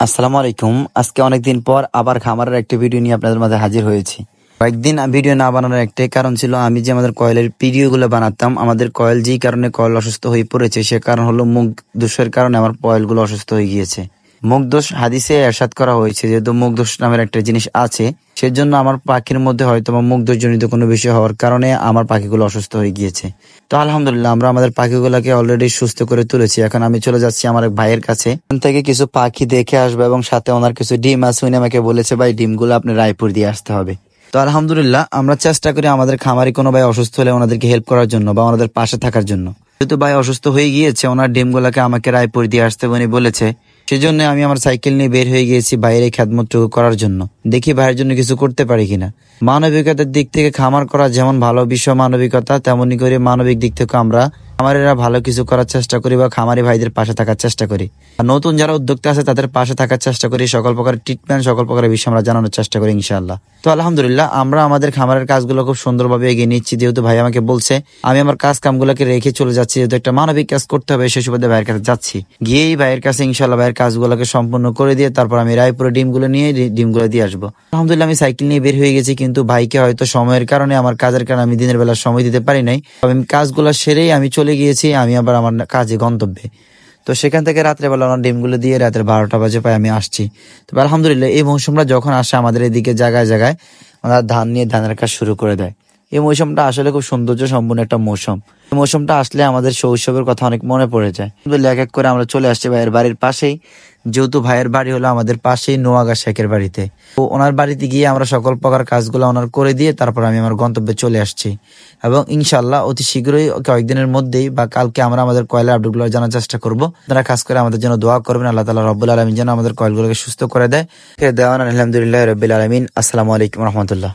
আসসালামু আলাইকুম। আজকে অনেকদিন পর আবার খামারের একটা ভিডিও নিয়ে আপনাদের মাঝে হাজির হয়েছি। কয়েকদিন ভিডিও না বানানোর একটাই কারণ ছিল, আমি যে আমাদের কয়েলের ভিডিওগুলো বানাতাম, আমাদের কয়েল যেই কারণে কয়েল অসুস্থ হয়ে পড়েছে, সে কারণ হলো মুখ দোষের কারণে আমার কয়েলগুলো অসুস্থ হয়ে গিয়েছে। মুখ দোষ হাদিসে এরশাদ করা হয়েছে, যেহেতু মুখ দোষ নামের একটা জিনিস আছে, সেজন্য আমার পাখির মধ্যে হয়তো বা মুখ দোষ জনিত কোনো বিষয় হওয়ার কারণে আমার পাখিগুলো অসুস্থ হয়ে গিয়েছে। তো আলহামদুলিল্লাহ আমরা আমাদের পাখিগুলোকে অলরেডি সুস্থ করে তুলেছি। এখন আমি চলে যাচ্ছি আমার এক ভাইয়ের কাছে, ওখান থেকে কিছু পাখি দেখে আসবো এবং সাথে ওনার কিছু ডিম আছে। উনি আমাকে বলেছে, ভাই ডিমগুলো আপনি রায়পুর দিয়ে আসতে হবে। তো আলহামদুলিল্লাহ আমরা চেষ্টা করি আমাদের খামারি কোনো ভাই অসুস্থ হলে ওনাদেরকে হেল্প করার জন্য বা ওনাদের পাশে থাকার জন্য। যেহেতু ভাই অসুস্থ হয়ে গিয়েছে, ওনার ডিমগুলোকে আমাকে রায়পুর দিয়ে আসতে উনি বলেছে, সেজন্য আমি আমার সাইকেল নিয়ে বের হয়ে গিয়েছি বাইরে খেদমতটুকু করার জন্য। দেখি ভাইয়ের জন্য কিছু করতে পারি কিনা। মানবিকতার দিক থেকে খামার করা যেমন ভালো বিশ্ব মানবিকতা, তেমনি করে মানবিক দিক থেকে আমরা খামারিরা ভালো কিছু করার চেষ্টা করি বা খামারি ভাইদের পাশে থাকার চেষ্টা করি। আর নতুন যারা উদ্যোক্তা আছে তাদের পাশে থাকার চেষ্টা করি, সকল প্রকার ট্রিটমেন্ট সকল প্রকারের বিষয় আমরা জানানোর চেষ্টা করি ইনশাআল্লাহ। তো আলহামদুলিল্লাহ আমরা আমাদের খামারের কাজগুলো খুব সুন্দরভাবে এগিয়ে নিচ্ছি। যেহেতু ভাই আমাকে বলছে, আমি আমার কামগুলোকে রেখে চলে যাচ্ছি, যেহেতু একটা মানবিক কাজ করতে হবে, সেই সুবাদে ভাইয়ের কাছে যাচ্ছি। গিয়েই ভাইয়ের কাছে ইনশাআল্লাহ ভাইয়ের কাজগুলোকে সম্পূর্ণ করে দিয়ে তারপর আমি রায়পুরে ডিমগুলো নিয়ে ডিমগুলো দিয়ে আসবো। আলহামদুলিল্লাহ আমি সাইকেল নিয়ে বের হয়ে গেছি, কিন্তু ভাইকে হয়তো সময়ের কারণে, আমার কাজের কারণে আমি দিনের বেলা সময় দিতে পারি নাই। আমি কাজগুলো সেরেই আমি চলে গিয়েছি আমি আবার আমার কাজে গন্তব্যে। তো সেখান থেকে রাত্রেবেলা আমার ডিমগুলো দিয়ে রাতের 12টা বাজে পাই আমি আসছি। তবে আলহামদুলিল্লাহ এই মৌসুমটা যখন আসে আমাদের এদিকে জায়গায় জায়গায় ওরা ধান নিয়ে ধানের কাজ শুরু করে দেয়। এই মৌসুমটা আসলে খুব সৌন্দর্য সম্পূর্ণ একটা মৌসুম। এই মৌসুমটা আসলে আমাদের শৈশবের কথা অনেক মনে পড়ে যায়। এক এক করে আমরা চলে আসছি ভাইয়ের বাড়ির পাশেই, যেহেতু ভাইয়ের বাড়ি হলো আমাদের পাশেই নোয়াগা শেখের বাড়িতে। তো ওনার বাড়িতে গিয়ে আমরা সকল প্রকার কাজগুলো ওনার করে দিয়ে তারপর আমি আমার গন্তব্যে চলে আসছি। এবং ইনশাল্লাহ অতি শীঘ্রই কয়েকদিনের মধ্যেই বা কালকে আমরা আমাদের কয়েলের আপডেটগুলো জানার চেষ্টা করবো। আপনারা কাজ করে আমাদের জন্য দোয়া করবেন, আল্লাহ তাআলা রব্বুল আলামিন যেন আমাদের কয়েলগুলোকে সুস্থ করে দেয়। আলহামদুলিল্লাহ রাব্বিল আলামিন। আসসালামু আলাইকুম রহমতুল্লাহ।